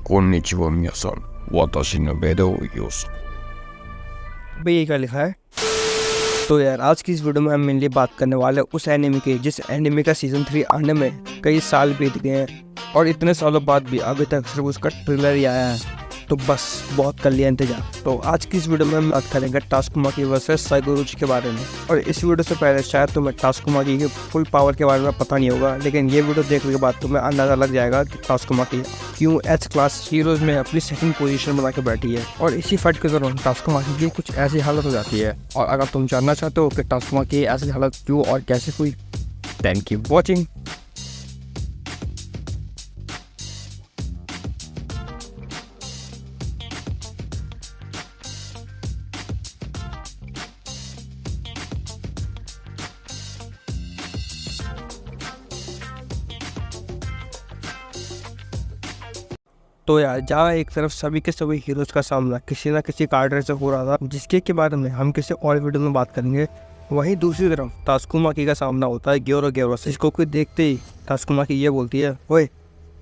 Konnichiwa minasan, watashi no Bedo Yosu। भाई ये क्या लिखा है। तो यार आज की इस वीडियो में हम मेनली बात करने वाले हैं उस एनिमे की जिस एनिमे का सीजन 3 आने में कई साल बीत गए हैं और इतने सालों बाद भी अभी तक सिर्फ उसका ट्रेलर ही आया है। तो बस बहुत कर लिया इंतजार। तो आज की इस वीडियो में हम बात करेंगे टास्कुमाकी वर्सेस साइगोरुची के बारे में। और इस वीडियो से पहले शायद तुम्हें टास्कुमाकी के फुल पावर के बारे में पता नहीं होगा, लेकिन ये वीडियो देखने के बाद तुम्हें अंदाजा लग जाएगा कि टास्कुमाकी क्यों एच क्लास हीरोज में अपनी सेकंड पोजीशन बना के बैठी है। और इसी फाइट के दौरान टास्कुमाकी की कुछ ऐसी हालत हो जाती है। और अगर तुम जानना चाहते हो कि टास्कुमाकी की ऐसी हालत क्यों और कैसे हुई, थैंक यू वॉचिंग। तो यार जहाँ एक तरफ सभी के सभी हीरोज का सामना किसी ना किसी कार्डर से हो रहा था, जिसके के बारे में हम किसी और वीडियो में बात करेंगे, वहीं दूसरी तरफ टास्कुमाकी का सामना होता है ग्योरो से। इसको कोई देखते ही टास्कुमाकी ये बोलती है, ओए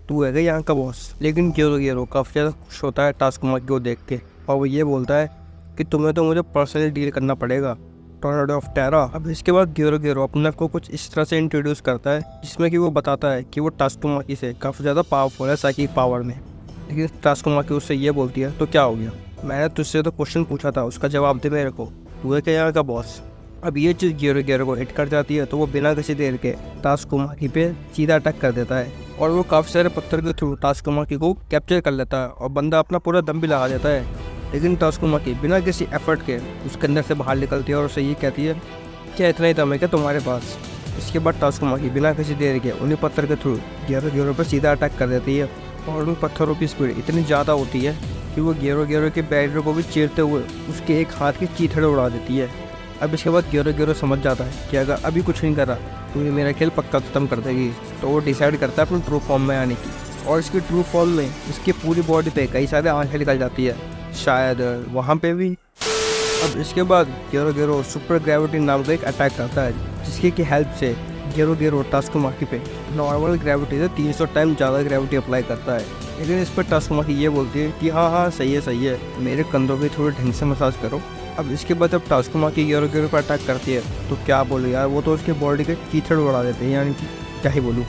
तू है यहाँ का बॉस। लेकिन ग्योरो काफ़ी ज़्यादा खुश होता है टास्कुमाकी को देख के, और वो ये बोलता है कि तुम्हें तो मुझे पर्सनली डील करना पड़ेगा, टॉर्नेडो ऑफ टेरा। अब इसके बाद ग्योरो अपने आप को कुछ इस तरह से इंट्रोड्यूस करता है जिसमें कि वो बताता है कि वो टास्कुमाकी से काफ़ी ज़्यादा पावरफुल है साइकिक पावर में। लेकिन टास्कुमाकी उससे ये बोलती है, तो क्या हो गया, मैंने तुझसे तो क्वेश्चन पूछा था, उसका जवाब दे मेरे को, तू है क्या यहाँ का बॉस। अब ये चीज़ ग्योरो को हिट कर जाती है, तो वो बिना किसी देर के टास्कुमाकी पे सीधा अटैक कर देता है और वो काफ़ी सारे पत्थर के थ्रू टास्कुमाकी को कैप्चर कर लेता है और बंदा अपना पूरा दम भी लगा देता है। लेकिन टास्कुमाकी बिना किसी एफर्ट के उसके अंदर से बाहर निकलती है और उसे ये कहती है, क्या इतना ही दम है क्या तुम्हारे पास। इसके बाद टास्कुमाकी बिना किसी देर के उन्हीं पत्थर के थ्रू ग्योरो पर सीधा अटैक कर देती है और उन पत्थरों की स्पीड इतनी ज़्यादा होती है कि वो ग्योरो के बैरियर को भी चीरते हुए उसके एक हाथ के चीथड़े उड़ा देती है। अब इसके बाद ग्योरो समझ जाता है कि अगर अभी कुछ नहीं करा तो ये मेरा खेल पक्का ख़त्म कर देगी। तो वो डिसाइड करता है अपने ट्रू फॉर्म में आने की, और इसकी ट्रू फॉर्म में इसकी पूरी बॉडी पे कई सारे आंखें निकल जाती है, शायद वहाँ पे भी। अब इसके बाद ग्योरो सुपर ग्रेविटी नाम का एक अटैक करता है, जिसकी की हेल्प से ग्योरो टास्कुमाकी पे नॉर्मल ग्रेविटी से 300 टाइम ज़्यादा ग्रेविटी अप्लाई करता है। लेकिन इस पर टास्कुमाकी ये बोलती है कि हाँ सही है, मेरे कंधों की थोड़ी ढंग से मसाज करो। अब इसके बाद जब टास्कुमाकी ग्योरो पर अटैक करती है तो क्या बोलूँ यार, वो तो उसके बॉडी के कीचड़ उड़ा देते हैं, यानी कि क्या ही बोलूँ।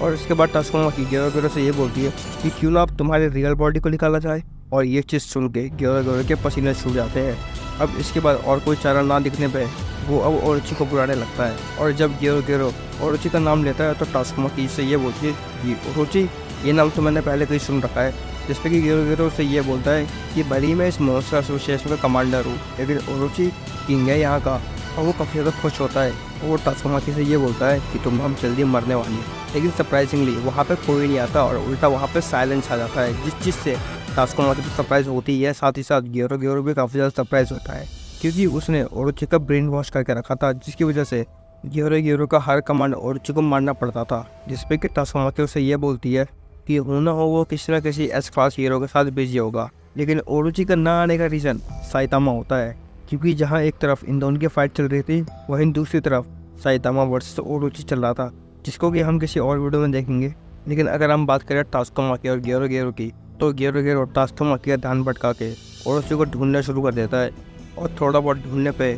और इसके बाद टास्कुमाकी ग्योरो से ये बोलती है कि क्यों ना आप तुम्हारे रियल बॉडी को निकाला जाए, और ये चीज़ सुन के ग्योरो के पसीने छूट जाते हैं। अब इसके बाद और कोई चारा ना दिखने पे वो अब ओरोची को बुलाने लगता है, और जब ग्योरो ओरोची का नाम लेता है तो टास्कुमाकी से ये बोलती है कि ओरोची, ये नाम तो मैंने पहले कहीं सुन रखा है। जिस पे कि ग्योरो से ये बोलता है कि भले मैं इस मॉन्स्टर एसोसिएशन का कमांडर हूँ, लेकिन ओरोची किंग है यहाँ का। और वो काफ़ी ज़्यादा खुश होता है और वो टास्कुमाकी से ये बोलता है कि तुम हम जल्दी मरने वाली है। लेकिन सरप्राइजिंगली वहाँ पे कोई नहीं आता और उल्टा वहाँ पे साइलेंस आ जाता है, जिस चीज़ से टास्कुमाकी तो सरप्राइज होती है, साथ ही साथ ग्योरो भी काफ़ी ज़्यादा सरप्राइज होता है, क्योंकि उसने ओरोची का ब्रेन वॉश करके रखा था, जिसकी वजह से ग्योरो का हर कमांड ओरोची को मारना पड़ता था। जिसपे कि टास्कुमाकी उसे ये बोलती है कि हो ना हो वो किसी न किसी एस क्लास हीरो के साथ बिजी होगा। लेकिन ओरोची का ना आने का रीज़न साइतामा होता है, क्योंकि जहाँ एक तरफ इन दोनों की फाइट चल रही थी, वहीं दूसरी तरफ साइतामा वर्सेस ओरोची चल रहा था, जिसको कि हम किसी और वीडियो में देखेंगे। लेकिन अगर हम बात करें टास्कुमाकी और ग्योरो की, तो ग्योरो टास्कुमाकी का ध्यान भटका के ओरोची को ढूंढना शुरू कर देता है, और थोड़ा बहुत ढूंढने पे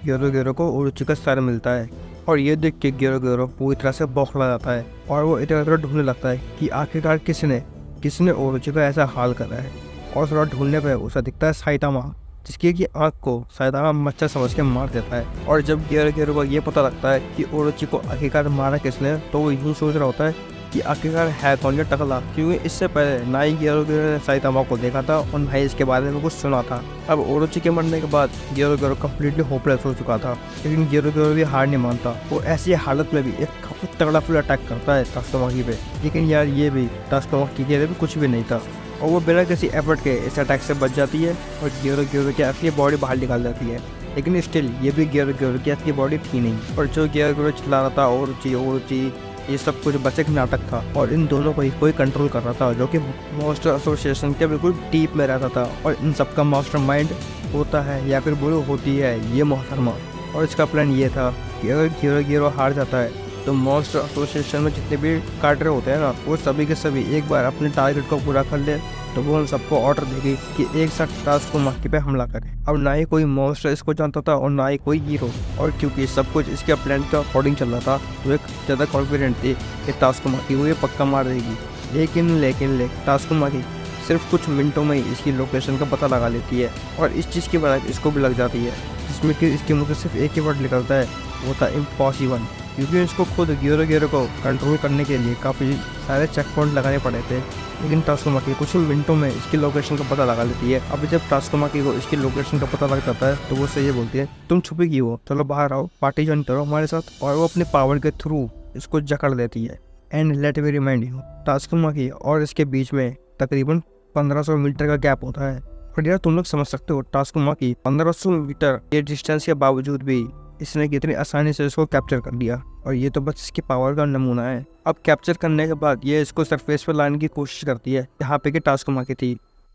ग्योरो को ओरोची का सर मिलता है। और ये देख के ग्योरो पूरी तरह से बौखला जाता है और वो इधर उधर ढूंढने लगता है कि आखिरकार किसने ओरोची का ऐसा हाल करा है। और थोड़ा ढूंढने पे उसे दिखता है साइतामा, जिसकी की आँख को साइतामा मच्छर समझ के मार देता है। और जब ग्योरो को ये पता लगता है कि ओरोची को आखिरकार मारा किसने, तो वो यूँ सोच रहा होता है कि आखिरकार है कौन ये टकला, क्योंकि इससे पहले ना ही ग्योरो ने साइतामा को देखा था और ना ही इसके बारे में कुछ सुना था। अब ओरोची के मरने के बाद ग्योरो कम्प्लीटली होपलेस हो चुका था, लेकिन ग्योरो भी हार नहीं मानता। वो ऐसी हालत में भी एक काफी तगड़ा फुल अटैक करता है टास्कुमाकी पे। लेकिन यार ये भी टास्कुमाकी के लिए भी कुछ भी नहीं था, और वो बिना किसी एफर्ट के इस अटैक से बच जाती है और ग्योरो की असली बॉडी बाहर निकाल जाती है। लेकिन स्टिल ये भी ग्योरो की असली बॉडी थी नहीं, और जो ग्योरो चिल्ला रहा था ओरोची, ये सब कुछ बस एक नाटक था, और इन दोनों को ही कोई कंट्रोल कर रहा था, जो कि मॉन्स्टर एसोसिएशन के बिल्कुल डीप में रहता था। और इन सब का मास्टरमाइंड होता है, या फिर बोलो होती है, ये मोहतरमा। और इसका प्लान ये था कि अगर ग्योरो हार जाता है तो मॉन्स्टर एसोसिएशन में जितने भी कार्टर होते हैं ना, वो सभी के सभी एक बार अपने टारगेट को पूरा कर ले तो वो उन सबको ऑर्डर देगी कि एक साथ टास्कुमाकी पे हमला करे। अब ना ही कोई मॉन्स्टर इसको जानता था और ना ही कोई हीरो, और क्योंकि सब कुछ इसके प्लान के अकॉर्डिंग चल रहा था तो एक ज़्यादा कॉन्फिडेंट थी कि टास्कुमाकी को ये पक्का मार देगी। लेकिन टास्कुमाकी सिर्फ कुछ मिनटों में ही इसकी लोकेशन का पता लगा लेती है और इस चीज़ की वजह इसको भी लग जाती है, जिसमें कि इसके मुँह से सिर्फ एक ही वर्ड निकलता है, वो था इम्पॉसिबल। क्योंकि इसको खुद गियोरो को कंट्रोल करने के लिए काफ़ी सारे चेक पॉइंट लगाने पड़े थे, लेकिन टास्कुमाकी कुछ ही मिनटों में इसकी लोकेशन का पता लगा लेती है। अब जब टास्कुमाकी को इसकी लोकेशन का पता लग जाता है तो वो से ये बोलती है, तुम छुपी क्यों हो, चलो बाहर आओ, पार्टी ज्वाइन करो हमारे साथ। और वो अपने पावर के थ्रू इसको जकड़ देती है। And let me remind you, टास्कुमाकी और इसके बीच में तकरीबन 1500 मीटर का गैप होता है। और यार तुम लोग समझ सकते हो टास्कुमाकी 1500 मीटर के डिस्टेंस के बावजूद भी इसने कितनी आसानी से इसको कैप्चर कर लिया, और ये तो बस इसकी पावर का नमूना है। अब कैप्चर करने के बाद ये इसको सरफेस पर लाने की कोशिश करती है जहाँ पे कि टास्कुमाकी थी।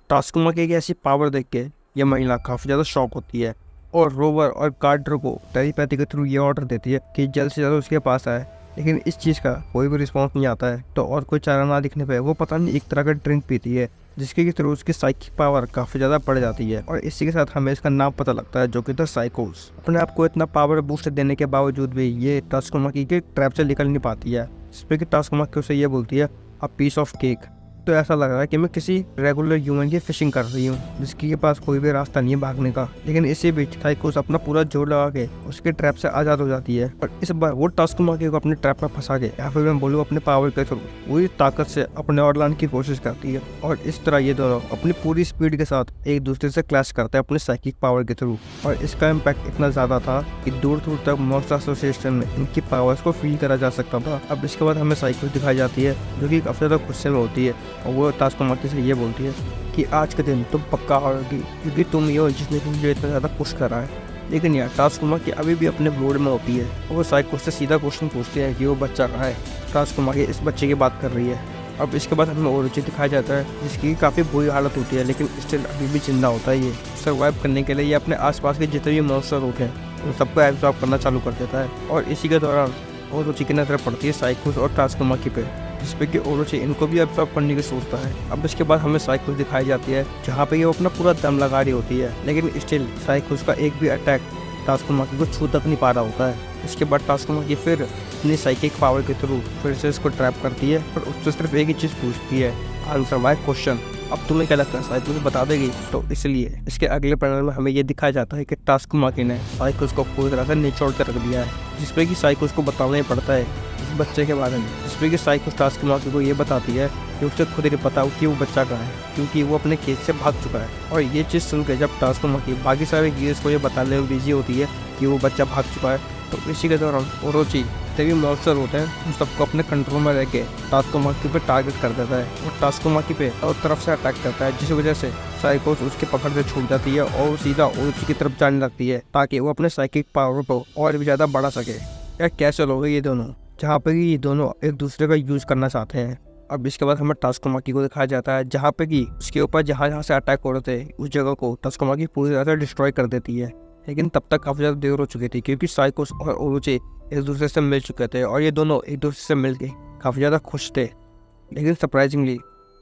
टास्कुमाकी की ऐसी पावर देख के ये महिला काफ़ी ज़्यादा शॉक होती है और रोवर और कार्डर को टेलीपैथी के थ्रू ये ऑर्डर देती है कि जल्द से जल्द उसके पास आए, लेकिन इस चीज़ का कोई भी रिस्पॉन्स नहीं आता है। तो और कोई चारा ना दिखने पे वो पता नहीं एक तरह का ड्रिंक पीती है जिसके थ्रू उसकी साइकिक पावर काफ़ी ज़्यादा बढ़ जाती है, और इसी के साथ हमें इसका नाम पता लगता है जो कि था साइकोस। अपने आप को इतना पावर बूस्ट देने के बावजूद भी ये टास्कुमाकी के ट्रैप से निकल नहीं पाती है, जिस पर कि टास्कुमाकी उसे ये बोलती है अ पीस ऑफ केक। तो ऐसा लग रहा है कि मैं किसी रेगुलर ह्यूमन की फिशिंग कर रही हूँ जिसके पास कोई भी रास्ता नहीं है भागने का। लेकिन इसी बीच साइकोस अपना पूरा जोर लगा के उसके ट्रैप से आज़ाद हो जाती है, और इस बार वो टास्कुमाकी को अपने ट्रैप में फंसा के, या फिर मैं बोलूँ अपने पावर के थ्रू पूरी ताकत से अपने और लाने की कोशिश करती है। और इस तरह ये दोनों अपनी पूरी स्पीड के साथ एक दूसरे से क्लैश करते हैं अपने साइकिक पावर के थ्रू, और इसका इम्पैक्ट इतना ज़्यादा था कि दूर दूर तक मॉन्स्टर एसोसिएशन में इनकी पावर्स को फील करा जा सकता था। अब इसके बाद हमें साइकोस दिखाई जाती है जो कि काफ़ी ज़्यादा गुस्से में होती है, और वो टास्कुमाकी से ये बोलती है कि आज के दिन तुम पक्का हारोगी क्योंकि तुम ही हो जिसने मुझे इतना ज़्यादा पुश करा है। लेकिन यार टास्कुमाकी अभी भी अपने मूड में होती है, और वो साइकोस से सीधा क्वेश्चन पूछते हैं कि वो बच्चा कहाँ है। टास्कुमाकी इस बच्चे की बात कर रही है। अब इसके बाद हमें ओरोची दिखाया जाता है जिसकी काफ़ी बुरी हालत होती है, लेकिन स्टिल अभी भी जिंदा होता है। ये सर्वाइव करने के लिए ये अपने आसपास के जितने भी मॉन्स्टर होते हैं उन सबको एब्जॉर्ब करना चालू कर देता है, और इसी के दौरान ओरोची की नजर पड़ती है साइकोस और टास्कुमाकी पे, जिसपे कि ओरोची इनको भी एब्जॉर्ब करने की सोचता है। अब इसके बाद हमें साइकोस दिखाई जाती है जहाँ पे ये अपना पूरा दम लगा रही होती है, लेकिन स्टिल साइकोस का एक भी अटैक टास्कुमाकी को छू तक नहीं पा रहा होता है। इसके बाद टास्कुमाकी फिर अपनी साइकिक पावर के थ्रू फिर से इसको ट्रैप करती है और उससे सिर्फ एक ही चीज़ पूछती है, आंसर माय क्वेश्चन। अब तुम्हें क्या लगता है साइकोस बता देगी? तो इसलिए इसके अगले पैनल में हमें ये दिखाया जाता है कि टास्कुमाकी ने साइकोस को पूरी तरह से निचोड़ कर रख दिया है, जिसपे कि साइकोस को बताना ही पड़ता है इस बच्चे के बारे में, जिसपे कि साइकोस टास्कुमाकी को ये बताती है कि उसे खुद नहीं पता कि वो बच्चा कहाँ है, क्योंकि वो अपने खेत से भाग चुका है। और ये चीज़ सुनकर जब टास्कुमाकी बाकी सारे हीरोज़ को ये बताने में बिजी होती है कि वो बच्चा भाग चुका है, तो इसी के दौरान ओरोची तभी मॉन्स्टर होते हैं उन सबको अपने कंट्रोल में रह के टास्कुमाकी पे टारगेट कर देता है और टास्कुमाकी पे और तरफ से अटैक करता है, जिस वजह से साइकोस उसके पकड़ से छूट जाती है और सीधा ओरोची की तरफ जाने लगती है ताकि वो अपने साइकिक पावर को और भी ज़्यादा बढ़ा सके। यार कैसे लोग ये दोनों, जहाँ पे ये दोनों एक दूसरे का यूज़ करना चाहते हैं। अब इसके बाद हमें टास्कुमाकी को दिखाया जाता है जहाँ पे कि उसके ऊपर जहाँ से अटैक हो रहे थे उस जगह को टास्कुमाकी पूरी तरह से डिस्ट्रॉय कर देती है। लेकिन तब तक काफ़ी ज़्यादा देर हो चुकी थी क्योंकि साइकोस और ओरोची एक दूसरे से मिल चुके थे और ये दोनों एक दूसरे से मिल के काफ़ी ज़्यादा खुश थे। लेकिन सरप्राइजिंगली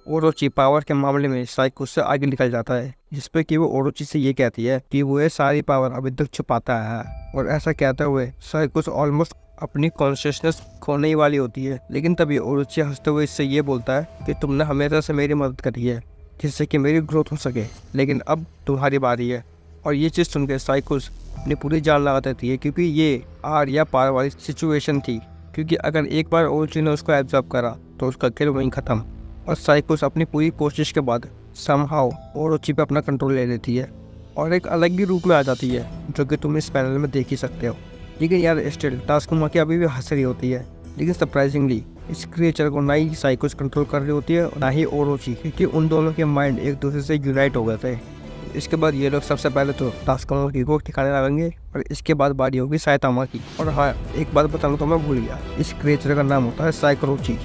ओरोची पावर के मामले में साइकोस से आगे निकल जाता है, जिसपे कि वो ओरोची से ये कहती है कि वो ये सारी पावर अभी तक छुपाता है। और ऐसा कहते हुए साइकोस ऑलमोस्ट अपनी कॉन्शियसनेस खोने ही वाली होती है, लेकिन तभी ओरोची हंसते हुए इससे ये बोलता है कि तुमने हमेशा से मेरी मदद करी है जिससे कि मेरी ग्रोथ हो सके, लेकिन अब तुम्हारी बारी है। और ये चीज़ सुनकर साइकोस अपनी पूरी जान लगा देती है क्योंकि ये आर या पार वाली सिचुएशन थी, क्योंकि अगर एक बार ओरोची ने उसको एब्जॉर्ब करा तो उसका खेल वहीं ख़त्म। और साइकोस अपनी पूरी कोशिश के बाद समहाउ ओरोची पे अपना कंट्रोल ले लेती है और एक अलग ही रूप में आ जाती है जो कि तुम इस पैनल में देख ही सकते हो। लेकिन यार स्टिल टास्कुमाकी अभी भी हंस रही होती है, लेकिन सरप्राइजिंगली इस क्रिएचर को ना ही साइकोस कंट्रोल कर रही होती है और ना ही ओरोची, क्योंकि उन दोनों के माइंड एक दूसरे से यूनाइट हो गए थे। इसके बाद ये लोग सबसे पहले तो टास्कुमाकी को ठिकाने लगाएंगे और इसके बाद बारी होगी साइतामा की। और हाँ, एक बात बताना तो मैं भूल गया, इस क्रिएचर का नाम होता है साइकोरोची।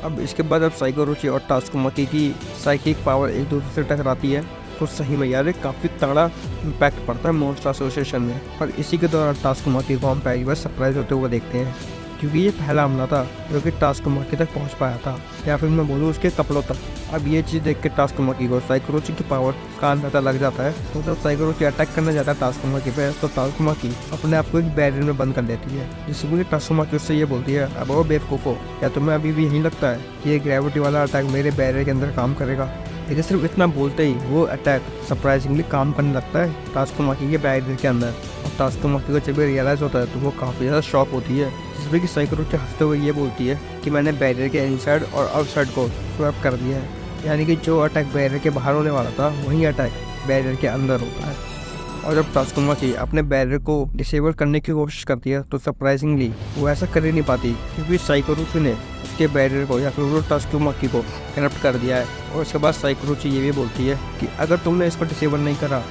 अब इसके बाद अब साइकोरोची और टास्कुमाकी की साइकिक पावर एक दूसरे से टकराती है तो सही में यार काफ़ी तगड़ा इम्पैक्ट पड़ता है मॉन्स्टर एसोसिएशन में। और इसी के दौरान टास्कुमाकी को हम पहली बार सरप्राइज होते हुए देखते हैं क्योंकि ये पहला हमला था जो कि टास्कुमाकी तक पहुंच पाया था, या फिर मैं बोलूँ उसके कपड़ों तक। अब ये चीज़ देख के टास्कुमाकी को साइकोरोची की पावर का अंदाजा लग जाता है। तो जब साइकोरोची अटैक करने जाता है टास्कुमाकी पे, तो टास्कुमाकी अपने आप को एक बैरियर में बंद कर लेती है, जिसमें टास्कुमाकी उससे ये बोलती है, अब वो बेवकूफ़ो, क्या तुम्हें अभी भी यही लगता है कि ये ग्रेविटी वाला अटैक मेरे बैरियर के अंदर काम करेगा? लेकिन सिर्फ इतना बोलते ही वो अटैक सरप्राइजिंगली काम करने लगता है टास्कुमाकी के बैरियर के अंदर। और टास्कुमाकी को जब ये रियलाइज़ होता है तो वो काफ़ी ज़्यादा शॉक होती है, जिसमें कि साइकोरोची हंसते हुए ये बोलती है कि मैंने बैरियर के इनसाइड और आउटसाइड को स्वैप कर दिया है, यानी कि जो अटैक बैरियर के बाहर होने वाला था वही अटैक बैरियर के अंदर होता है। और जब टास्कुमाकी अपने बैरियर को डिसेबल करने की कोशिश करती है तो सरप्राइजिंगली वो ऐसा कर ही नहीं पाती, क्योंकि साइकोरोची ने उसके बैरियर को या फिर वो टास्कुमाकी को करप्ट कर दिया है। और उसके बाद साइकोरोची ये भी बोलती है कि अगर तुमने इसको डिसेबल नहीं करा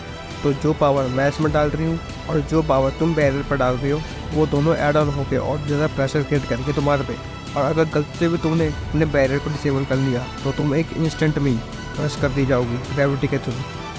तो जो पावर मैं इसमें डाल रही हूँ और जो पावर तुम बैरियर पर डाल रही हो वो दोनों ऐड ऑन होकर और ज़्यादा प्रेशर क्रिएट करके तुम्हारे पे, और अगर गलती से भी तुमने अपने बैरियर को डिसेबल कर लिया तो तुम एक इंस्टेंट में क्रश कर दी जाओगी ग्रेविटी के थ्रू।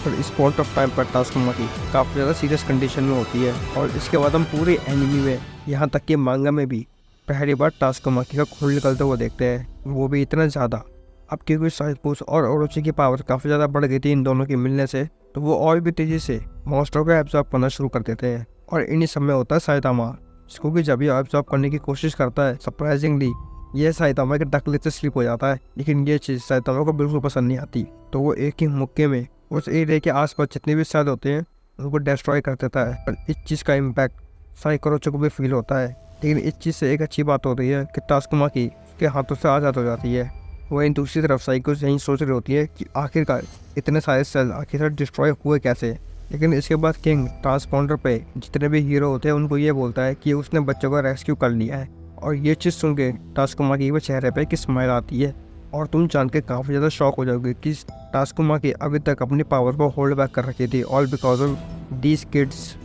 और इस पॉइंट ऑफ टाइम पर टास्कुमाकी काफ़ी ज़्यादा सीरियस कंडीशन में होती है। और इसके बाद हम पूरे एनिमी में, यहाँ तक कि मांगा में भी पहली बार टास्कुमाकी का खून निकलते हुए देखते हैं, वो भी इतना ज़्यादा। अब क्योंकि साइकोस और ओरोची की पावर काफ़ी ज़्यादा बढ़ गई थी इन दोनों के मिलने से, तो वो और भी तेज़ी से मॉन्स्टरों को एब्जॉर्ब करना शुरू कर देते हैं। और इन्हीं सब में होता है साइतामा, जिसको कि जब ये एब्जॉर्ब करने की कोशिश करता है सरप्राइजिंगली ये साइतामा के डकले से स्लिप हो जाता है। लेकिन ये चीज़ साइतामा को बिल्कुल पसंद नहीं आती, तो वो एक ही मुक्के में उस एरिया के आसपास जितने भी सेल होते हैं उनको डिस्ट्रॉय कर देता है। और इस चीज़ का इम्पैक्ट साइकोरोची को भी फील होता है। लेकिन इस चीज़ से एक अच्छी बात हो रही है कि टास्कुमाकी उसके हाथों से आज़ाद हो जाती है। वहीं दूसरी तरफ साइकोस यही सोच रही होती है कि आखिरकार इतने सारे सेल आखिरकार डिस्ट्रॉय हुए कैसे। लेकिन इसके बाद किंग ट्रांसपॉन्डर पे जितने भी हीरो होते हैं उनको ये बोलता है कि उसने बच्चों को रेस्क्यू कर लिया है। और ये चीज़ सुन के टास्कुमाकी के चेहरे पे एक स्माइल आती है। और तुम जान के काफ़ी ज़्यादा शॉक हो जाओगे कि टास्कुमाकी अभी तक अपनी पावर को होल्ड बैक कर रखी थी, all because of these kids.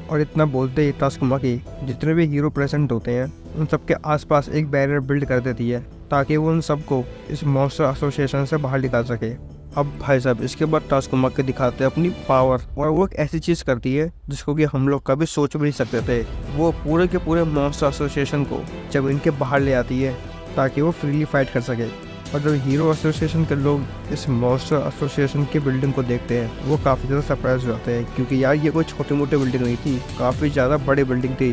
और इतना बोलते ही टास्कुमाकी जितने भी हीरो प्रेजेंट होते हैं उन सबके आसपास एक बैरियर बिल्ड कर देती है, ताकि वो उन सबको इस मॉन्स्टर एसोसिएशन से बाहर निकाल सके। अब भाई साहब इसके बाद टास्कुमाकी दिखाते हैं अपनी पावर, और वो एक ऐसी चीज़ करती है जिसको कि हम लोग कभी सोच भी नहीं सकते थे। वो पूरे के पूरे मॉन्स्टर एसोसिएशन को जब इनके बाहर ले आती है ताकि वो फ्रीली फाइट कर सके। और जब हीरो एसोसिएशन के लोग इस मॉन्स्टर एसोसिएशन की बिल्डिंग को देखते हैं वो काफ़ी ज़्यादा सरप्राइज हो जाते हैं, क्योंकि यार ये कोई छोटी मोटी बिल्डिंग नहीं थी, काफ़ी ज़्यादा बड़ी बिल्डिंग थी।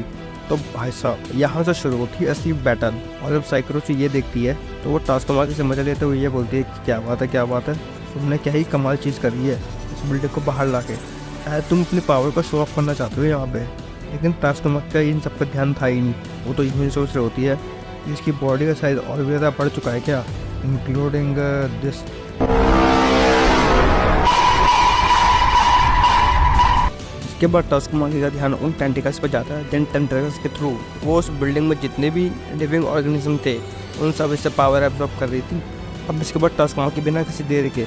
तो भाई साहब यहाँ से शुरू होती है असली बैटल। और जब साइकोरोची ये देखती है तो वो टास्कुमाकी से मजा लेते हुए ये बोलती है कि क्या बात है क्या बात है, तुमने क्या ही कमाल चीज़ करी है इस बिल्डिंग को बाहर ला के। तुम अपनी पावर को शो ऑफ करना चाहते हो यहाँ पे। लेकिन टास्कुमाकी का इन सब का ध्यान था ही नहीं, वो तो यही सोच रही होती है कि इसकी बॉडी का साइज और भी ज़्यादा बढ़ चुका है क्या, इंक्लूडिंग दिस। इसके बाद टास्कुमाकी का ध्यान उन टेंटिकल्स पर जाता है जिन टेंटिकल्स के थ्रू वो उस बिल्डिंग में जितने भी लिविंग ऑर्गेनिज्म थे उन सब इससे पावर एब्जॉर्ब कर रही थी। अब इसके बाद टास्कुमाकी बिना किसी देर के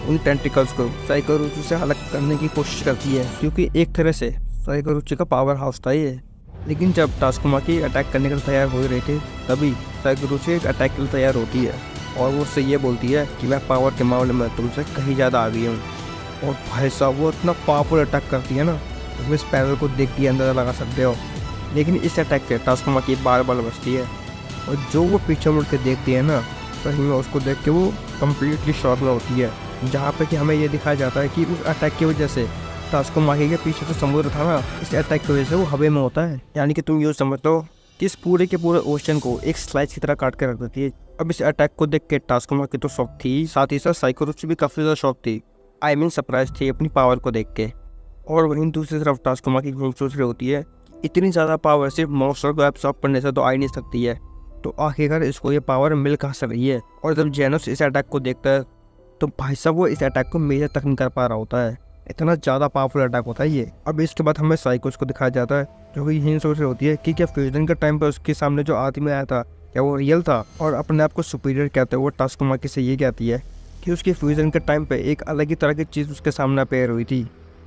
उन टेंटिकल्स को साइकोरोची से अलग करने की कोशिश करती है, क्योंकि एक तरह से साइकोरोची का पावर हाउस था ये। लेकिन जब टास्कुमाकी अटैक करने के लिए तैयार हो रहे थे तभी साइकोरोची एक अटैक के लिए तैयार होती है, और वो उससे ये बोलती है कि मैं पावर के मामले में तुमसे कहीं ज़्यादा आ गई हूँ। और भाई साहब वो इतना पावरफुल अटैक करती है ना, तुम इस पैनल को देख के अंदाज़ा लगा सकते हो। लेकिन इस अटैक से टास्कुमाकी बार बार बचती है, और जो वो पीछे मुड़ के देखती है ना, सही में उसको देख के वो कम्प्लीटली शॉक में होती है। जहाँ पे कि हमें ये दिखाया जाता है कि उस अटैक की वजह से टास्कुमाकी के पीछे तो समुद्र था ना, इस अटैक की वजह से वो हवा में होता है। यानी कि तुम यूँ समझ लो कि इस पूरे के पूरे ओशन को एक स्लाइस की तरह काट के रख देती है। अब इस अटैक को देख के टास्कुमाकी तो शॉक थी, साथ ही साथ साइकोरोची भी काफ़ी ज़्यादा शॉक थी, आई मीन सरप्राइज थी अपनी पावर को देख के। और वहीं दूसरी तरफ टास्कुमाकी सोच रही होती है इतनी ज़्यादा पावर सिर्फ मॉन्स्टर को एब्सॉर्ब करने से तो आ ही नहीं सकती है, तो आखिरकार इसको ये पावर मिल कहाँ से रही है। और जब जेनोस इस अटैक को देखता है तो भाई साहब वो इस अटैक को मेजर तक नहीं कर पा रहा होता है, इतना ज़्यादा पावरफुल अटैक होता है ये। अब इसके बाद हमें साइकोस को दिखाया जाता है जो कि यही सोच रही होती है कि क्या फ्यूजन के टाइम पर उसके सामने जो आदमी आया था क्या वो रियल था, और अपने आप को सुपीरियर कहते हुए वो टास्कुमाकी से ये कहती है कि उसके फ्यूजन के टाइम पे एक अलग ही तरह की चीज़ उसके सामने अपेयर हुई थी,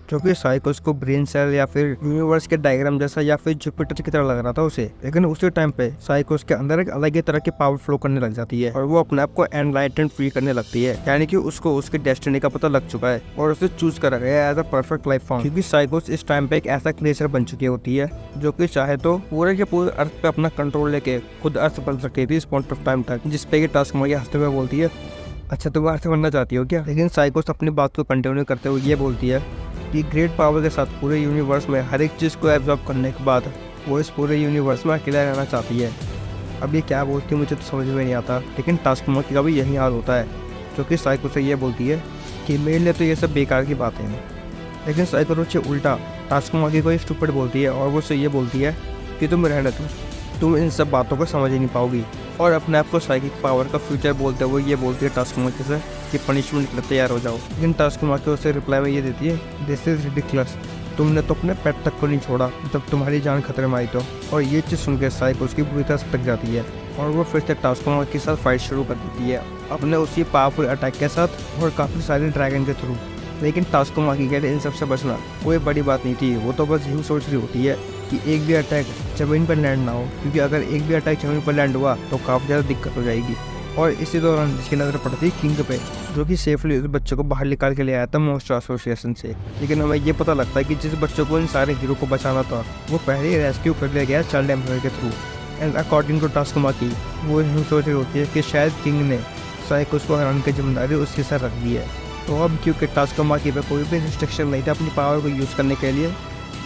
जो कि साइकोस को ब्रेन सेल या फिर यूनिवर्स के डायग्राम जैसा या फिर जुपिटर की तरह लग रहा था उसे। लेकिन उसी टाइम पे साइकोस के अंदर एक अलग ही तरह की पावर फ्लो करने लग जाती है और वो अपने आप को एनलाइटेंड फील करने लगती है, यानी कि उसको उसकी डेस्टिनी का पता लग चुका है और उसे चूज करा गया है as a perfect life form. क्योंकि साइकोस इस टाइम पे एक ऐसा क्रिएचर बन चुकी होती है जो कि चाहे तो पूरे के पूरे अर्थ पे अपना कंट्रोल लेके खुद अर्थ बन सकती थी इस पॉइंट ऑफ टाइम तक, जिसपे कि टास्कमाकी हंसते हुए बोलती है, अच्छा तुम अर्थ बनना चाहती हो क्या? लेकिन साइकोस अपनी बात को कंटिन्यू करते हुए ये बोलती है कि ग्रेट पावर के साथ पूरे यूनिवर्स में हर एक चीज़ को एब्जॉर्ब करने के बाद वो इस पूरे यूनिवर्स में अकेला रहना चाहती है। अब ये क्या बोलती है मुझे तो समझ में नहीं आता, लेकिन टास्कमाकी का भी यही हाल होता है, जो कि साइको से ये बोलती है कि मेरे लिए तो ये सब बेकार की बातें हैं। लेकिन साइको से उल्टा टास्कमाकी को स्टूपिड बोलती है और वो उससे ये बोलती है कि तुम रहने दो, तुम इन सब बातों को समझ ही नहीं पाओगी। और अपने आप को साइकिक पावर का फ्यूचर बोलते हुए ये बोलती है टास्कमाकी से कि पनिशमेंट के लिए तैयार हो जाओ। लेकिन टास्कमाकी उसे रिप्लाई में ये देती है, दिस इज रिडिकुलस, तुमने तो अपने पेट तक को नहीं छोड़ा जब तुम्हारी जान खतरे में आई तो। और ये चीज़ सुनकर साइको उसकी बुरी तरह सटक जाती है और वो फिर से टास्कमाकी के साथ फाइट शुरू कर देती है अपने उसी पावरफुल अटैक के साथ और काफ़ी सारे ड्रैगन के थ्रू। लेकिन टास्कमाकी के लिए इन सबसे बचना कोई बड़ी बात नहीं थी, वो तो बस यही सोच रही होती है कि एक भी अटैक ज़मीन पर लैंड ना हो, क्योंकि अगर एक भी अटैक ज़मीन पर लैंड हुआ तो काफ़ी ज़्यादा दिक्कत हो जाएगी। और इसी दौरान जिसकी नज़र पड़ती किंग पे, जो कि सेफली उस बच्चे को बाहर निकाल के ले आया था मॉन्स्टर एसोसिएशन से। लेकिन हमें ये पता लगता है कि जिस बच्चे को इन सारे हीरो को बचाना था वो पहले ही रेस्क्यू कर लिया गया चाइल्ड एम्प्लॉय के थ्रू। एंड अकॉर्डिंग टू टास्कमाकी वो यही सोच रही होती है कि शायद किंग ने साइकोस को हराने की जिम्मेदारी उसके साथ रख दी है। तो अब क्योंकि टास्कमाकी पे कोई भी रिस्ट्रिक्शन नहीं था अपनी पावर को यूज़ करने के लिए,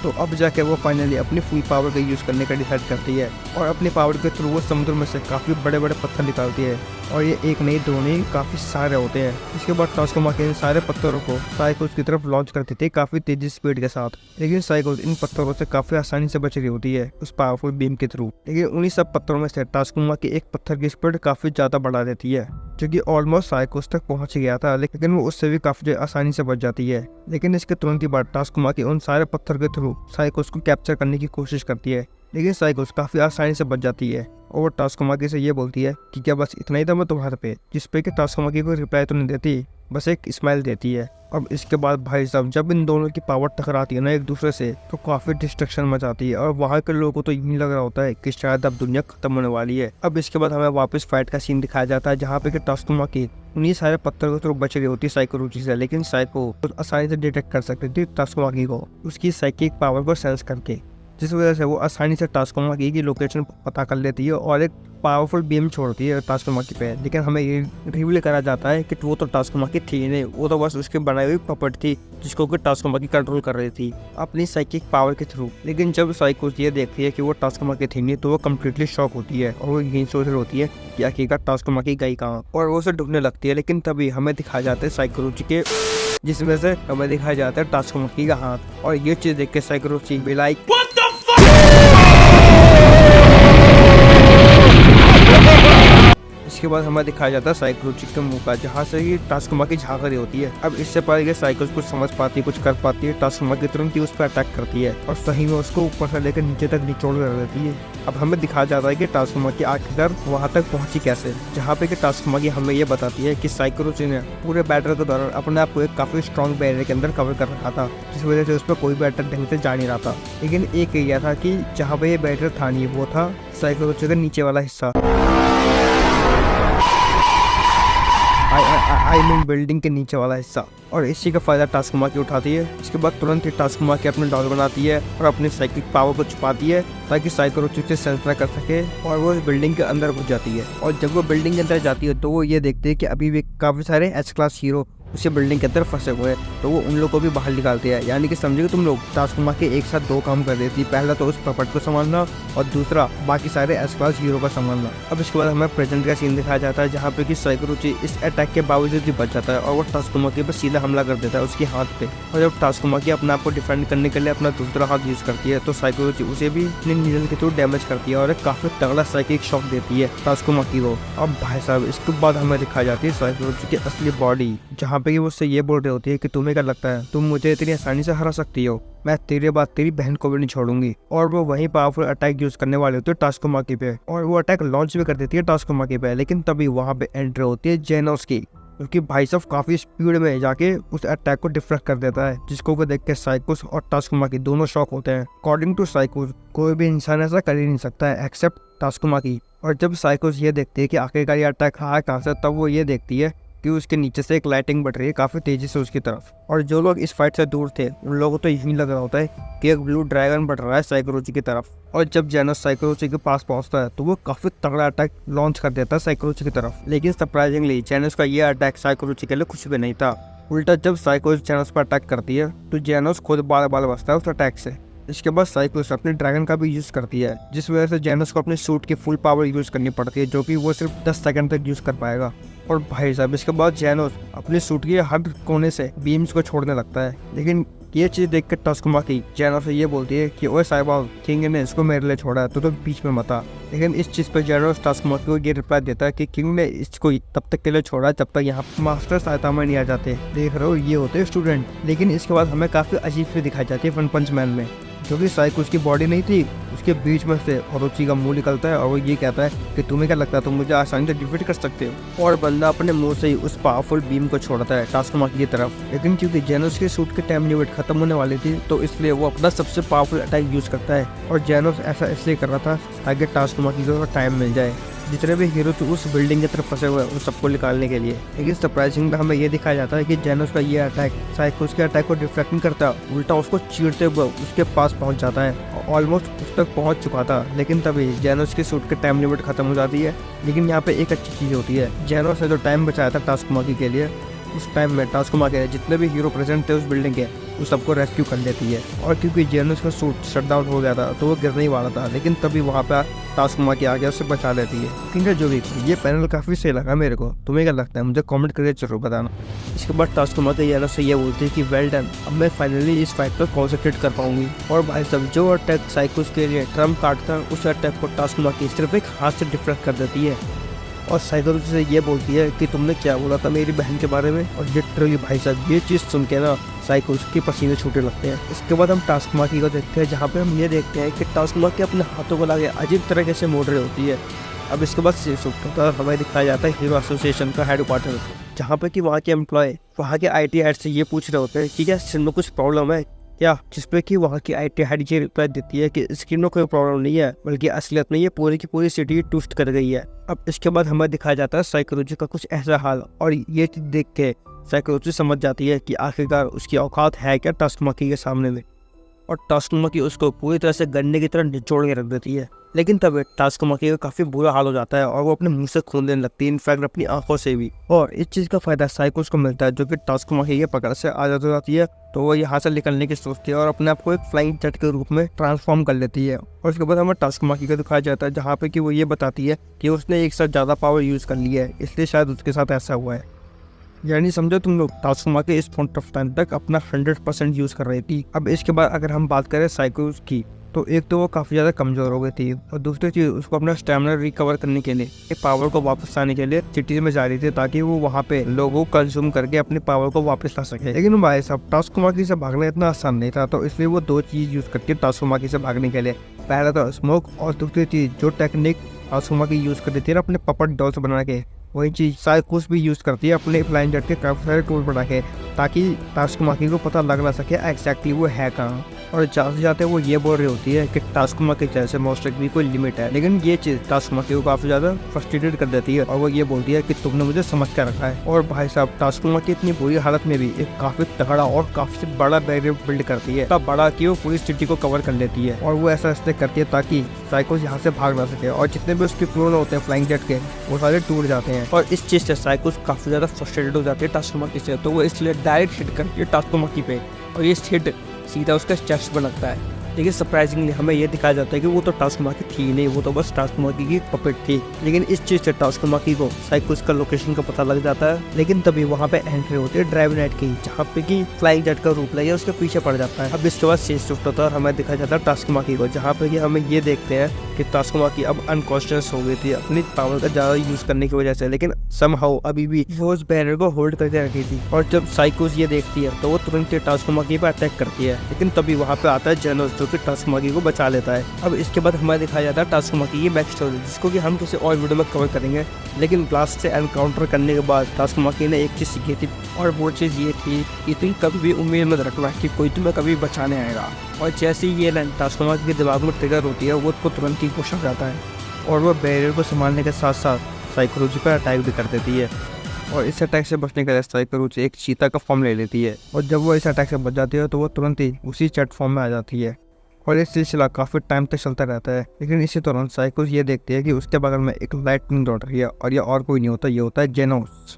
तो अब जाके वो फाइनली अपनी फुल पावर का यूज़ करने का डिसाइड करती है और अपनी पावर के थ्रू वो समुद्र में से काफ़ी बड़े बड़े पत्थर निकालती है। और ये एक नहीं दो नहीं काफ़ी सारे होते हैं। इसके बाद टास्कमाकी इन सारे पत्थरों को साइकोस की तरफ लॉन्च करती थी काफ़ी तेजी स्पीड के साथ। लेकिन साइकोस इन पत्थरों से काफ़ी आसानी से बच रही होती है उस पावरफुल बीम के थ्रू। लेकिन उन्हीं सब पत्थरों में से टास्कमाकी एक पत्थर की स्पीड काफ़ी ज़्यादा बढ़ा देती है, जो कि ऑलमोस्ट साइकोस तक पहुंच गया था, लेकिन वो उससे भी काफ़ी आसानी से बच जाती है। लेकिन इसके तुरंत ही बाद टास्कमाकी उन सारे पत्थर के थ्रू साइकोस को कैप्चर करने की कोशिश करती है, लेकिन साइकोस काफ़ी आसानी से बच जाती है और वो टास्कमाकी से ये बोलती है कि क्या बस इतना ही था मैं तुम्हारे पे, जिस पे कि टास्कमाकी को रिप्लाई तो नहीं देती, बस एक स्माइल देती है। अब इसके बाद भाई साहब जब इन दोनों की पावर टकराती है ना एक दूसरे से, तो काफ़ी डिस्ट्रक्शन मचाती है और वहाँ के लोगों को तो यूँ लग रहा होता है कि शायद अब दुनिया खत्म होने वाली है। अब इसके बाद हमें वापस फाइट का सीन दिखाया जाता है जहाँ पे कि टास्कमाकी उन्हीं सारे पत्थर को तो बच रही होती है साइको से, लेकिन साइको आसानी से डिटेक्ट कर सकती थी टास्कमाकी को उसकी साइकिक पावर को सेंस करके, जिस वजह से वो आसानी से टास्कमाकी की लोकेशन पता कर लेती है और एक पावरफुल बीम छोड़ती है टास्कमाकी पे। लेकिन हमें ये रिवील करा जाता है कि वो तो टास्कमाकी थी नहीं, वो तो बस उसकी बनाई हुई पपट थी जिसको कि टास्कमाकी कंट्रोल कर रही थी अपनी साइकिक पावर के थ्रू। लेकिन जब साइको ये देखती है कि वो टास्कमाकी थी नहीं, तो वो कम्प्लीटली शॉक होती है और वो यही सोच रही होती है कि आखिरकार टास्कमाकी गई कहाँ, और वो उसे ढूंढने लगती है। लेकिन तभी हमें दिखाया जाता है साइकोलॉजी के, जिसमें से हमें दिखाया जाता है टास्कमाकी का हाथ, और ये चीज़ देख के साइकोलॉजी भी लाइक इसके बाद हमें दिखाया जाता है साइकोलॉजी के मुंह का, जहाँ से ये टास्कमाकी झाँक रही होती है। अब इससे पहले कि साइकोस कुछ समझ पाती है कुछ कर पाती है, टास्कमाकी तुरंत ही उस पर अटैक करती है और सही में उसको ऊपर से लेकर नीचे तक निचोड़ कर देती है। अब हमें दिखाया जाता है कि टास्कमाकी आखिरकार वहाँ तक पहुँची कैसे, जहाँ पे कि टास्कमाकी हमें ये बताती है कि साइकोलॉजी ने पूरे बैटल के दौरान अपने आप को एक काफी स्ट्रॉन्ग बैरियर के अंदर कवर कर रखा था, जिस वजह से उस पर कोई भी अटैक ढंग से जा नहीं रहा था। लेकिन एक एरिया था कि जहाँ पे ये बैरियर था नहीं, वो था साइकोलॉजी का नीचे वाला हिस्सा, आई मीन बिल्डिंग के नीचे वाला हिस्सा। और इसी का फायदा टास्कमाकी उठाती है। इसके बाद तुरंत ही टास्कमाकी अपने डॉल बनाती है और अपनी साइकिक पावर को छुपाती है ताकि साइकोलॉजी से सेंस ना कर सके, और वो इस बिल्डिंग के अंदर घुस जाती है। और जब वो बिल्डिंग के अंदर जाती है तो वो ये देखते हैं कि अभी भी काफ़ी सारे एच क्लास हीरो उसी बिल्डिंग के अंदर फंसे हुए हैं, तो वो उन लोग को भी बाहर निकालते हैं। यानी कि समझे कि तुम लोग टास्कमाकी एक साथ दो काम कर देती, पहला तो उस पपट को संभालना और दूसरा बाकी सारे एस क्लास हीरो का संभालना। अब इसके बाद हमें प्रेजेंट का सीन दिखाया जाता है जहाँ पे कि साइकोलॉजी इस अटैक के बावजूद भी बच जाता है और वो टास्कमाकी पर सीधा हमला कर देता है उसके हाथ पे। और जब टास्कमाकी अपने आप को डिफेंड करने के लिए अपना दूसरा हाथ यूज करती है तो साइकोलॉजी उसे भी अपने नीडल के थ्रू डैमेज करती है और एक काफी तगड़ा साइकिक शॉक देती है टास्कमाकी को। अब भाई साहब इसके बाद हमें दिखाई जाती है साइकोलॉजी की असली बॉडी, जहाँ पे वो उससे ये बोल रही होती है कि तुम्हें क्या लगता है तुम मुझे इतनी आसानी से हरा सकती हो, मैं तेरे बाद तेरी बहन को भी नहीं छोड़ूंगी। और वो वही पावरफुल अटैक यूज करने वाले होते हैं टास्कमाकी पे, और वो अटैक लॉन्च भी कर देती है टास्कमाकी पे। लेकिन तभी वहां पे एंट्री होती है जेनोस की, क्योंकि भाई साहब काफी स्पीड में जाके उस अटैक को डिफ्लेक्ट कर देता है, जिसको को देख के साइकोस और टास्कुमाकी दोनों शॉक होते हैं। अकॉर्डिंग टू साइकोस कोई भी इंसान ऐसा कर ही नहीं सकता है एक्सेप्ट टास्कुमाकी। और जब साइकोस ये देखती है कि आखिरकार ये अटैक आया कहाँ से, तब वो ये देखती है कि उसके नीचे से एक लाइटिंग बढ़ रही है काफी तेजी से उसकी तरफ। और जो लोग इस फाइट से दूर थे उन लोगों को तो यही लग रहा होता है कि एक ब्लू ड्रैगन बढ़ रहा है साइकोरोची की तरफ। और जब जेनोस साइकोरोची के पास पहुंचता है तो वो काफी तगड़ा अटैक लॉन्च कर देता है साइकोरोची की तरफ। लेकिन सरप्राइजिंगली जेनोस का ये अटैक साइकोरोची के लिए कुछ भी नहीं था। उल्टा जब साइकोस जेनोस पर अटैक करती है तो जेनोस खुद बाल बाल बचता है उस अटैक से। इसके बाद साइकोस अपने ड्रैगन का भी यूज करती है, जिस वजह से जेनोस को अपने सूट की फुल पावर यूज करनी पड़ती है, जो कि वो सिर्फ 10 सेकंड तक यूज कर पाएगा। और भाई साहब इसके बाद जेनोस अपने सूट के हर कोने से बीम्स को छोड़ने लगता है। लेकिन ये चीज देख कर टास्कुमाकी जेनोस से ये बोलती है कि ओए साहिबा, किंग ने इसको मेरे लिए छोड़ा है, तो बीच में मत आ। लेकिन इस चीज पर जेनोस टास्कुमाकी को ये रिप्लाई देता है कि किंग ने इसको तब तक के लिए छोड़ा जब तक यहाँ मास्टर सहायता में नहीं आ जाते। देख रहे हो, ये होते स्टूडेंट। लेकिन इसके बाद हमें काफी अजीब सी दिखाई जाती है वन पंच मैन में, क्योंकि साइकोस की बॉडी नहीं थी, उसके बीच में से ओरोची का मुंह निकलता है और वो ये कहता है कि तुम्हें क्या लगता है तुम मुझे आसानी से डिफीट कर सकते हो। और बंदा अपने मुंह से ही उस पावरफुल बीम को छोड़ता है टास्कुमाकी की तरफ। लेकिन क्योंकि जेनोस के सूट के टाइम लिमिट खत्म होने वाली थी तो इसलिए वो अपना सबसे पावरफुल अटैक यूज करता है। और जेनोस ऐसा इसलिए कर रहा था ताकि टास्कुमाकी को टाइम मिल जाए, जितने भी हीरो थे उस बिल्डिंग की तरफ फंसे हुए उन सबको निकालने के लिए। लेकिन सरप्राइजिंग हमें ये दिखाया जाता है कि जेनोस का ये अटैक साइकोस के अटैक को डिफ्लेक्ट नहीं करता, उल्टा उसको चीरते हुए उसके पास पहुंच जाता है। ऑलमोस्ट उस तक पहुंच चुका था, लेकिन तभी जेनोस की सूट की टाइम लिमिट खत्म हो जाती है। लेकिन यहाँ पे एक अच्छी चीज़ होती है, जेनोस ने जो टाइम बचाया था टास्कुमाकी के लिए, उस टाइम में टास्कुमाकी ने जितने भी हीरो प्रेजेंट थे उस बिल्डिंग के उस सबको रेस्क्यू कर लेती है। और क्योंकि जेनोस का सूट शट डाउन हो गया था तो वो गिरने ही वाला था, लेकिन तभी वहाँ पे टास्कुमाकी आ गया, उसे बचा लेती है। ठीक है, जो भी ये पैनल काफी सही लगा मेरे को। तुम्हें क्या लगता है मुझे कमेंट करके जरूर बताना। इसके बाद टास्कुमाकी जेनोस से ये बोलती है कि वेल डन, अब मैं फाइनली इस फाइट पर कॉन्सेंट्रेट कर पाऊंगी। और भाई सब जो अटैक साइकोस के लिए ट्रम्प काटता है उस अटैक को टास्कुमाकी सिर्फ एक हाथ से डिफ्लेक्ट कर देती है। और साइकोस से ये बोलती है कि तुमने क्या बोला था मेरी बहन के बारे में। और लिटरली भाई साहब ये चीज़ सुन के ना साइकोस के पसीने छूटने लगते हैं। इसके बाद हम टास्कुमाकी को देखते हैं, जहाँ पे हम ये देखते हैं कि टास्कुमाकी अपने हाथों को लाके अजीब तरीके से मोड़ रही होती है। अब इसके बाद तो हमें दिखाया जाता है हीरो एसोसिएशन का हेडक्वार्टर, जहाँ पे कि वहाँ के एम्प्लॉय वहाँ के IT हेड से ये पूछ रहे होते हैं कि क्या स्क्रीन में कुछ प्रॉब्लम है क्या, जिसपे कि वहाँ की IT हेड ये रिप्लाई देती है कि स्क्रीन में कोई प्रॉब्लम नहीं है, बल्कि असलियत में ये पूरी की पूरी सिटी टूस्ट कर गई है। अब इसके बाद हमें दिखाया जाता है साइकोरोची का कुछ ऐसा हाल, और ये चीज देख के साइकोरोची समझ जाती है कि आखिरकार उसकी औकात है क्या टास्कुमाकी के सामने में। और टास्कुमाकी उसको पूरी तरह से गन्ने की तरह निचोड़ के रख देती है। लेकिन तब टास्कुमाकी का काफी बुरा हाल हो जाता है और वो अपने मुंह से खून देने लगती है, इनफैक्ट अपनी आंखों से भी। और इस चीज का फायदा साइकोस को मिलता है, जो कि टास्कुमाकी के पकड़ से आजाद हो जाती है। तो वो यहाँ से निकलने की सोचती है और अपने आप को एक फ्लाइंग जेट के रूप में ट्रांसफॉर्म कर लेती है। और उसके बाद हमें टास्कुमाकी का दिखाया जाता है, जहाँ पे कि वो ये बताती है कि उसने एक साथ ज्यादा पावर यूज कर लिया है, इसलिए शायद उसके साथ ऐसा हुआ है। यानी समझो तुम लोग, टास्कुमाकी इस पॉइंट ऑफ टाइम तक अपना 100% यूज कर रही थी। अब इसके बाद अगर हम बात करें साइकोस की, तो एक तो वो काफ़ी ज़्यादा कमज़ोर हो गई थी, और दूसरी चीज़ उसको अपना स्टैमिना रिकवर करने के लिए पावर को वापस आने के लिए सिटीज में जा रही थी, ताकि वो वहाँ पे लोगों को कंज्यूम करके अपनी पावर को वापस ला सके। लेकिन भाई साहब टास्कुमाकी से भागना इतना आसान नहीं था, तो इसलिए वो दो चीज़ यूज़ करती है टास्कुमाकी से भागने के लिए। पहला तो स्मोक, और दूसरी चीज़ जो टेक्निक टास्कुमाकी यूज़ कर देती है अपने पपट डॉल्स बना के, वही चीज़ साइकोस भी यूज़ करती है अपने फ्लाइंग जेट के काफ़ी सारे टूल बना के, ताकि टास्कुमाकी को पता लग ना सके एक्जैक्टली वो है कहाँ। और जाते जाते वो ये बोल रही होती है कि टास्कुमाकी जैसे मॉन्स्टर की कोई लिमिट है। लेकिन ये चीज़ टास्कुमाकी को काफ़ी ज़्यादा फ्रस्ट्रेटेड कर देती है, और वो ये बोलती है कि तुमने मुझे समझ कर रखा है। और भाई साहब टास्कुमाकी इतनी बुरी हालत में भी एक काफ़ी तगड़ा और काफ़ी बड़ा बैरियर बिल्ड करती है, तब बड़ा कि वो पूरी सिटी को कवर कर लेती है। और वो ऐसा इसलिए करती है ताकि साइकोस यहाँ से भाग ना सके, और जितने भी उसके क्लोन होते हैं फ्लाइंग जेट के वो सारे टूट जाते हैं। और इस चीज़ से साइकोस काफ़ी ज़्यादा फ्रस्ट्रेटेड हो जाती है टास्कुमाकी से, तो वो इसलिए डायरेक्ट हिट करती है टास्कुमाकी पे, और ये हिट सीधा उसका चेस्ट पर लगता है। लेकिन सरप्राइजिंगली हमें ये दिखाया जाता है कि वो तो टास्कुमाकी थी ही नहीं, वो तो बस टास्कुमाकी की पपेट थी। लेकिन इस चीज़ से टास्कुमाकी को साइकोस का लोकेशन का पता लग जाता है। लेकिन तभी वहाँ पे एंट्री होती है ड्राइवनाइट की, जहाँ पे कि फ्लाइंग जेट का रूप लेके उसके पीछे पड़ जाता है। अब इसके बाद सीन शिफ्ट होता है और हमें दिखाया जाता है टास्कुमाकी को, जहाँ पे कि हमें ये देखते हैं कि टास्कुमाकी अब अनकॉन्शियस हो गई थी अपनी पावर का ज़्यादा यूज करने की वजह से, लेकिन समहाउ अभी भी वो उस बैरियर को होल्ड करके रखी थी। और जब साइकोस ये देखती है तो वो तुरंत टास्कुमाकी पर अटैक करती है। लेकिन तभी वहाँ पे आता है जेनोस, जो कि टास्कुमाकी को बचा लेता है। अब इसके बाद हमें दिखाया जाता है टास्कुमाकी की बैक स्टोरी, जिसको कि हम किसी और वीडियो में कवर करेंगे। लेकिन ब्लास्ट से एनकाउंटर करने के बाद टास्कुमाकी ने एक चीज़ सीखी थी, और वो चीज़ ये थी कि तुम कभी भी उम्मीद मत रखना कि कोई तुम्हें कभी बचाने आएगा। और जैसे ही ये लाइन टास्कुमाकी के दिमाग में ट्रिगर होती है, वो उसको तुरंत ही होश आ जाता है और वह बैरियर को संभालने के साथ साथ साइकोलॉजी पर अटैक भी कर देती है। और इस अटैक से बचने के लिए साइकोलॉजी एक चीता का फॉर्म ले लेती है, और जब वो इस अटैक से बच जाती है तो वो तुरंत ही उसी चैट फॉर्म में आ जाती है। और ये सिलसिला काफ़ी टाइम तक चलता रहता है। लेकिन इसी दौरान साइकोलॉजी ये देखती है कि उसके बगल में एक लाइटनिंग डॉट रही है, और ये और कोई नहीं होता, ये होता है जेनोस।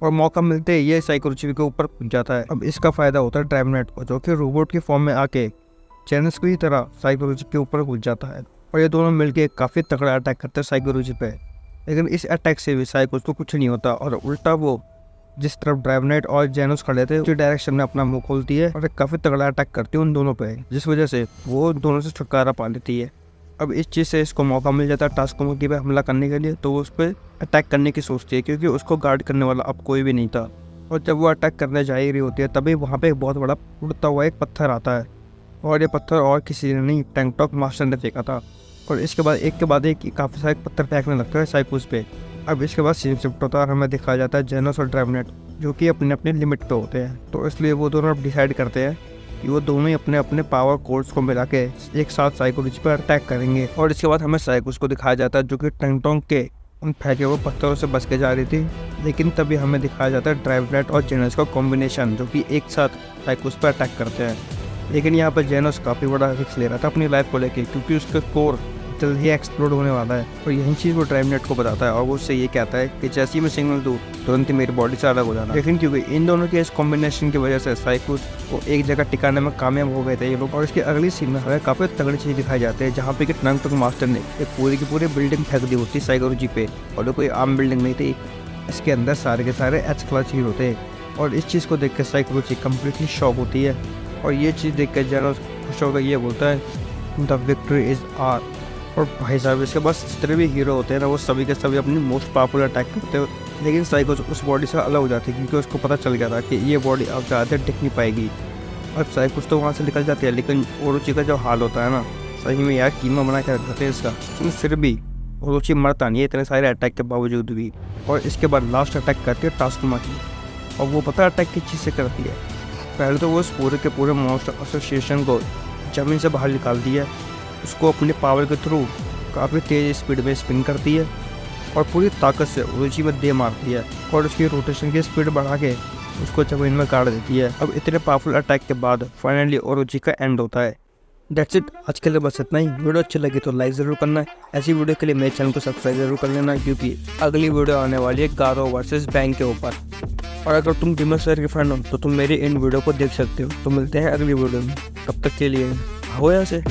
और मौका मिलते ही ये साइकोलॉजी के ऊपर कूद जाता है। अब इसका फ़ायदा होता है ड्राइवनेट को, जो कि रोबोट की फॉर्म में आके जेनोस की तरह साइकोलॉजी के ऊपर कूद जाता है। और ये दोनों मिलकर काफ़ी तगड़ा अटैक करते हैं साइकोलॉजी पे। लेकिन इस अटैक से भी साइकोलॉजी को कुछ नहीं होता, और उल्टा वो जिस तरफ ड्राइवनेट और जेनोस खड़े थे उसी डायरेक्शन में अपना मुंह खोलती है और काफ़ी तगड़ा अटैक करती है उन दोनों पे, जिस वजह से वो दोनों से छुटकारा पा लेती है। अब इस चीज़ से इसको मौका मिल जाता है टास्कुमाकी पे हमला करने के लिए, तो वो उस पर अटैक करने की सोचती है, क्योंकि उसको गार्ड करने वाला अब कोई भी नहीं था। और जब वो अटैक करने जा ही रही होती है, तभी वहाँ पे एक बहुत बड़ा उड़ता हुआ एक पत्थर आता है, और ये पत्थर और किसी ने नहीं, टैंक टॉप मास्टर ने फेंका था। और इसके बाद एक के बाद एक काफ़ी सारे पत्थर फेंकने लगता है साइकोस पे। अब इसके बाद सीन शिफ्ट होता है और हमें दिखाया जाता है जेनोस और ड्राइवनेट, जो कि अपने अपने लिमिट पे होते हैं। तो इसलिए वो दोनों अब डिसाइड करते हैं कि वो दोनों ही अपने अपने पावर कोर्स को मिला के एक साथ साइकोलॉजी पर अटैक करेंगे। और इसके बाद हमें साइकोस को दिखाया जाता है, जो कि टंगटोंग के उन फेंके हुए पत्थरों से बच के जा रही थी। लेकिन तभी हमें दिखाया जाता है ड्राइवनेट और जेनोस का कॉम्बिनेशन, जो कि एक साथ साइकोस पर अटैक करते हैं। लेकिन यहाँ पर जेनोस काफ़ी बड़ा रिस्क ले रहा था अपनी लाइफ को लेके, क्योंकि उसका कोर जल्द ही एक्सप्लोड होने वाला है। और यही चीज़ वो ड्राइवनेट को बताता है, और वो उससे ये कहता है कि जैसे ही मैं सिग्नल दूँ तुरंत ही मेरी बॉडी से अलग हो जाना। लेकिन क्योंकि इन दोनों के इस कॉम्बिनेशन की वजह से साइकोस को एक जगह टिकाने में कामयाब हो गए थे ये लोग। और इसके अगली सीन में हमें काफ़ी तगड़ी चीज़ दिखाई जाती है, जहाँ पे कि टंगटोंग मास्टर ने एक पूरी की पूरी बिल्डिंग फेंक दी होती साइकोलॉजी पे, और कोई आम बिल्डिंग नहीं थी, इसके अंदर सारे के सारे एच क्लास हीरो थे। और इस चीज़ को देख कर साइकोलॉजी कम्प्लीटली शॉक होती है, और ये चीज़ देख कर जेनोस खुश होकर ये बोलता है द विक्ट्री इज़ आर। और भाई साहब इसके पास जितने भी हीरो होते हैं ना, वो सभी के सभी अपनी मोस्ट पावरफुल अटैक करते हैं। लेकिन साइकोस उस बॉडी से अलग हो जाती है, क्योंकि उसको पता चल गया था कि ये बॉडी अब ज़्यादा टिक नहीं पाएगी। अब साइकोस तो वहाँ से निकल जाती है, लेकिन ओरोची का जो हाल होता है ना, सही में यार कीमा बना के रखते हैं इसका। फिर भी ओरोची मरता नहीं है इतने सारे अटैक के बावजूद भी। और इसके बाद लास्ट अटैक करती है टास्कुमाकी, और वो पता अटैक किस चीज़ से करती है। पहले तो वो उस पूरे के पूरे मॉन्स्टर एसोसिएशन को ज़मीन से बाहर निकालती है, उसको अपने पावर के थ्रू काफ़ी तेज़ स्पीड में स्पिन करती है, और पूरी ताकत से ओरोची में दे मारती है, और उसकी रोटेशन की स्पीड बढ़ा के उसको ज़मीन में गाड़ देती है। अब इतने पावरफुल अटैक के बाद फाइनली ओरोची का एंड होता है। दैट्स इट, आज के लिए बस इतना ही। वीडियो अच्छी लगी तो लाइक ज़रूर करना है। ऐसी वीडियो के लिए मेरे चैनल को सब्सक्राइब जरूर कर लेना, क्योंकि अगली वीडियो आने वाली है गारो वर्सेस बैंक के ऊपर। और अगर तुम डिमन स्लेयर के फैन हो तो तुम मेरी इन वीडियो को देख सकते हो। तो मिलते हैं अगली वीडियो में, तब तक के लिए आओ यहाँ से।